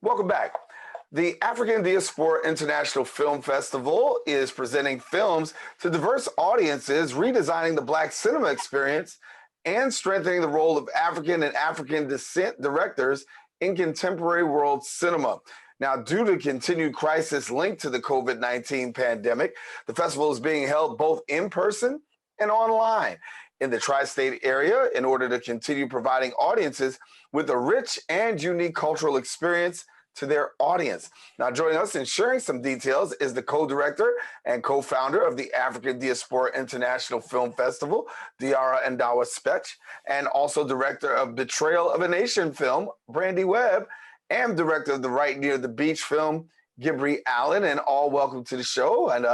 Welcome back. The African Diaspora International Film Festival is presenting films to diverse audiences, redesigning the Black cinema experience and strengthening the role of African and African descent directors in contemporary world cinema. Now, due to continued crisis linked to the COVID-19 pandemic, the festival is being held both in person and online in the tri-state area in order to continue providing audiences with a rich and unique cultural experience to their audience. Now, joining us and sharing some details is the co-director and co-founder of the African Diaspora International Film Festival, Diarah N'Daw-Spech, and also director of Betrayal of a Nation film, Brandi Webb, and director of the Right Near the Beach film, Gibrey Allen, and all welcome to the show, and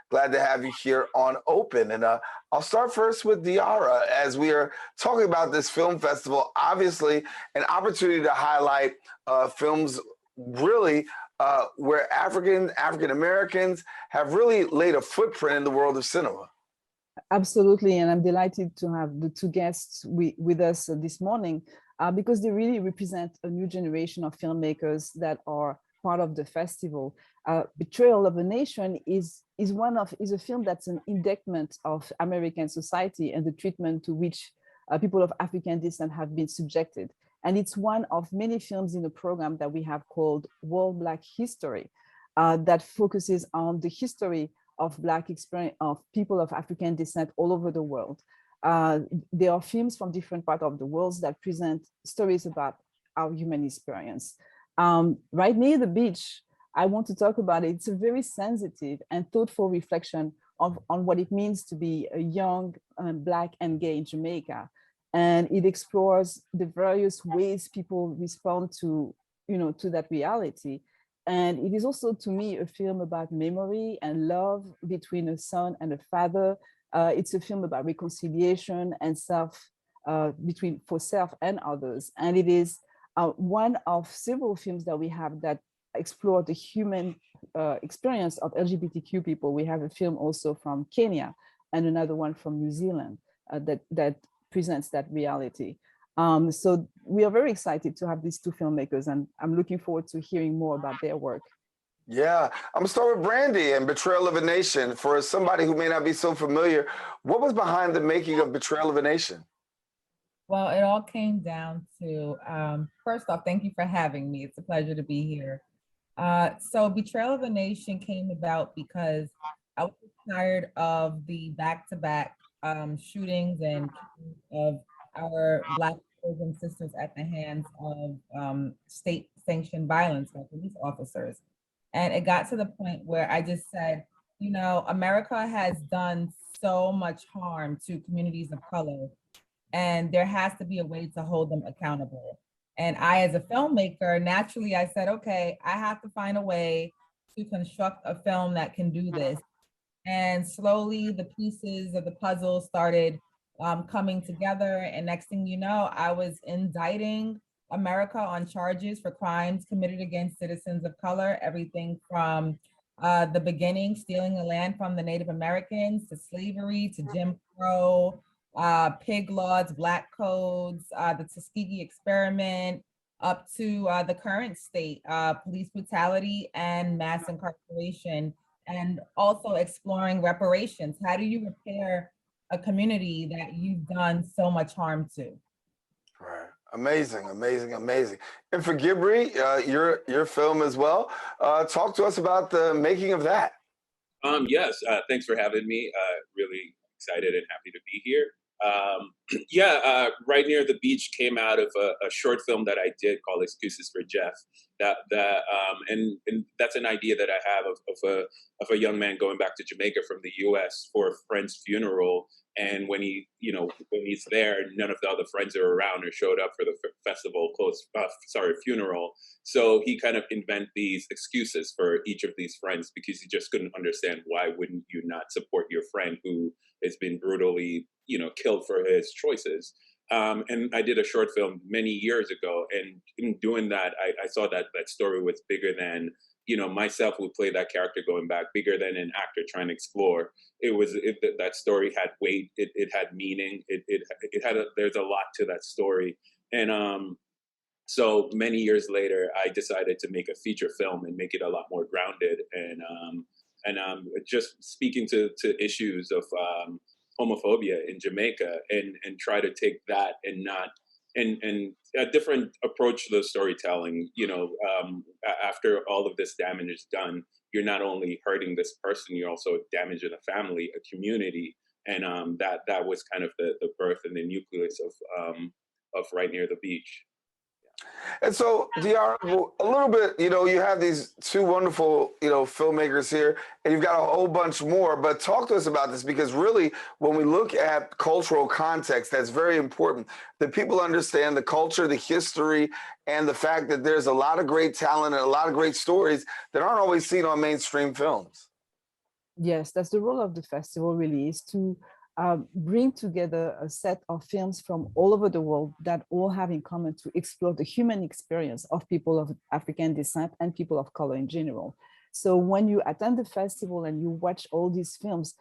glad to have you here on Open. And I'll start first with Diarah, as we are talking about this film festival, obviously an opportunity to highlight films really where African Americans have really laid a footprint in the world of cinema. Absolutely, and I'm delighted to have the two guests with us this morning because they really represent a new generation of filmmakers that are part of the festival. Betrayal of a Nation is a film that's an indictment of American society and the treatment to which people of African descent have been subjected. And it's one of many films in the program that we have called World Black History that focuses on the history of Black experience of people of African descent all over the world. There are films from different parts of the world that present stories about our human experience. Right Near the Beach, I want to talk about it. It's a very sensitive and thoughtful reflection on what it means to be a young Black and gay in Jamaica. And it explores the various ways people respond to, to that reality. And it is also, to me, a film about memory and love between a son and a father. It's a film about reconciliation and for self and others. And it is one of several films that we have that explore the human experience of LGBTQ people. We have a film also from Kenya and another one from New Zealand that presents that reality. So we are very excited to have these two filmmakers, and I'm looking forward to hearing more about their work. Yeah, I'm gonna start with Brandi and Betrayal of a Nation. For somebody who may not be so familiar, what was behind the making of Betrayal of a Nation? Well, it all came down to, first off, thank you for having me. It's a pleasure to be here. So Betrayal of a Nation came about because I was tired of the back-to-back shootings and of our Black brothers and sisters at the hands of state-sanctioned violence by police officers. And it got to the point where I just said, America has done so much harm to communities of color, and there has to be a way to hold them accountable. And I, as a filmmaker, naturally, I said, okay, I have to find a way to construct a film that can do this. And slowly the pieces of the puzzle started coming together. And next thing you know, I was indicting America on charges for crimes committed against citizens of color, everything from the beginning, stealing the land from the Native Americans, to slavery, to Jim Crow, pig laws, Black codes, the Tuskegee experiment, up to the current state, police brutality and mass incarceration, and also exploring reparations. How do you repair a community that you've done so much harm to? Right. Amazing, amazing, amazing. And for Gibrey, your film as well. Talk to us about the making of that. Yes, thanks for having me. Really excited and happy to be here. Right Near the Beach came out of a short film that I did called Excuses for Jeff. And that's an idea that I have of a young man going back to Jamaica from the U.S. for a friend's funeral. And when when he's there, none of the other friends are around or showed up for the festival funeral. So he kind of invent these excuses for each of these friends because he just couldn't understand why wouldn't you not support your friend who has been brutally, killed for his choices. And I did a short film many years ago, and in doing that, I saw that story was bigger than myself who played that character going back, bigger than an actor trying to explore. That story had weight. It had meaning. There's a lot to that story. And So many years later, I decided to make a feature film and make it a lot more grounded and just speaking to issues of homophobia in Jamaica and try to take that and not and a different approach to the storytelling. After all of this damage is done, you're not only hurting this person, you're also damaging a family, a community, and that was kind of the birth and the nucleus of Right Near the Beach. And so, Diarah, a little bit, you have these two wonderful, filmmakers here, and you've got a whole bunch more, but talk to us about this, because really, when we look at cultural context, that's very important, that people understand the culture, the history, and the fact that there's a lot of great talent and a lot of great stories that aren't always seen on mainstream films. Yes, that's the role of the festival, really, is to bring together a set of films from all over the world that all have in common to explore the human experience of people of African descent and people of color in general. So when you attend the festival and you watch all these films,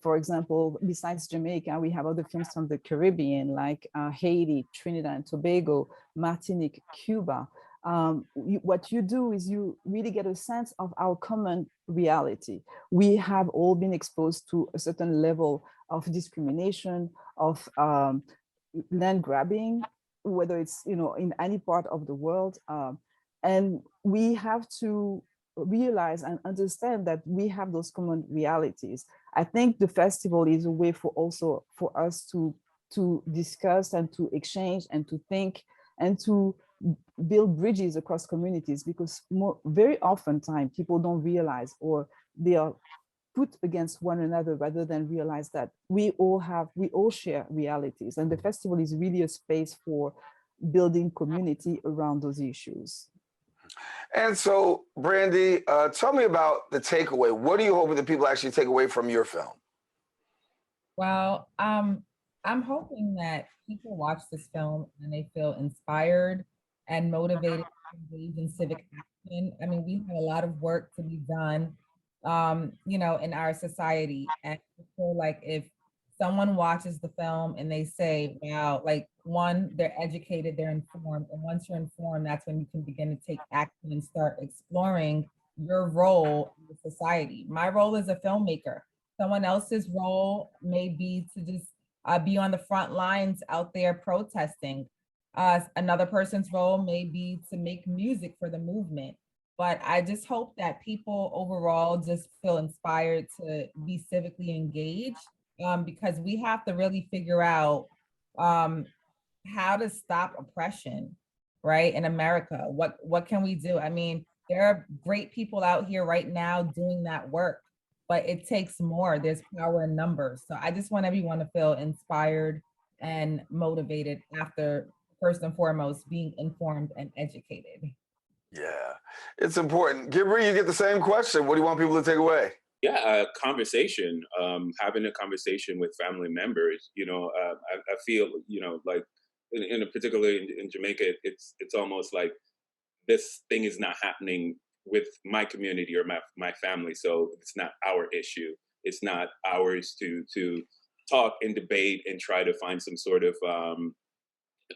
for example, besides Jamaica, we have other films from the Caribbean, like Haiti, Trinidad and Tobago, Martinique, Cuba. What you do is you really get a sense of our common reality. We have all been exposed to a certain level of discrimination, of land grabbing, whether it's in any part of the world, and we have to realize and understand that we have those common realities. I think the festival is a way for us to discuss and to exchange and to think and to build bridges across communities, because very often people don't realize, or they are put against one another rather than realize that we all share realities. And the festival is really a space for building community around those issues. And so, Brandy, tell me about the takeaway. What are you hoping that people actually take away from your film? Well, I'm hoping that people watch this film and they feel inspired and motivated to engage in civic action. I mean, we have a lot of work to be done, in our society. And I feel like if someone watches the film and they say, wow, like, one, they're educated, they're informed. And once you're informed, that's when you can begin to take action and start exploring your role in the society. My role as a filmmaker. Someone else's role may be to just be on the front lines out there protesting. Another person's role may be to make music for the movement. But I just hope that people overall just feel inspired to be civically engaged, because we have to really figure out how to stop oppression, right, in America. What can we do? I mean, there are great people out here right now doing that work, but it takes more. There's power in numbers. So I just want everyone to feel inspired and motivated after, first and foremost, being informed and educated. Yeah, it's important. Gibrey, you get the same question. What do you want people to take away? Yeah, a conversation, having a conversation with family members. I feel, like in particularly in Jamaica, it's almost like this thing is not happening with my community or my family. So it's not our issue. It's not ours to talk and debate and try to find some sort of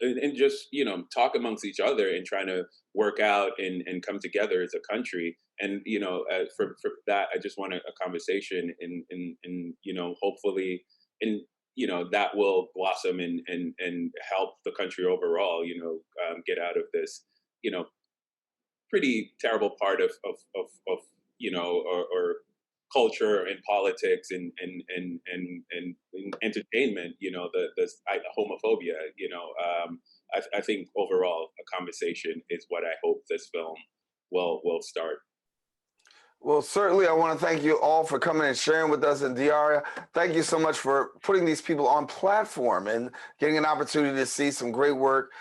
and just talk amongst each other and trying to work out and come together as a country. And for that, I just want a conversation and hopefully that will blossom and help the country overall get out of this pretty terrible part of or culture and politics and entertainment, the homophobia. I think overall a conversation is what I hope this film will start. Well, certainly I want to thank you all for coming and sharing with us. And Diarah, thank you so much for putting these people on platform and getting an opportunity to see some great work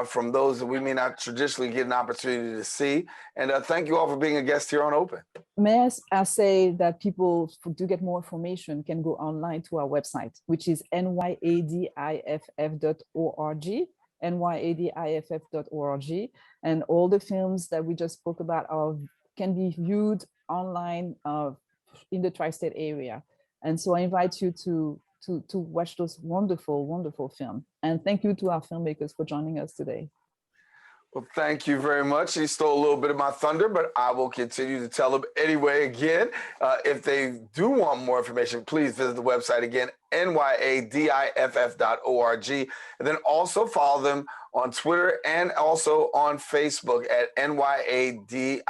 from those that we may not traditionally get an opportunity to see. And thank you all for being a guest here on Open. May I say that people, to get more information, can go online to our website, which is nyadiff.org, nyadiff.org. And all the films that we just spoke about can be viewed online in the tri-state area. And so I invite you to watch those wonderful, wonderful films. And thank you to our filmmakers for joining us today. Well, thank you very much. He stole a little bit of my thunder, but I will continue to tell them anyway. Again, if they do want more information, please visit the website again, nyadiff.org. And then also follow them on Twitter and also on Facebook at NYADIF.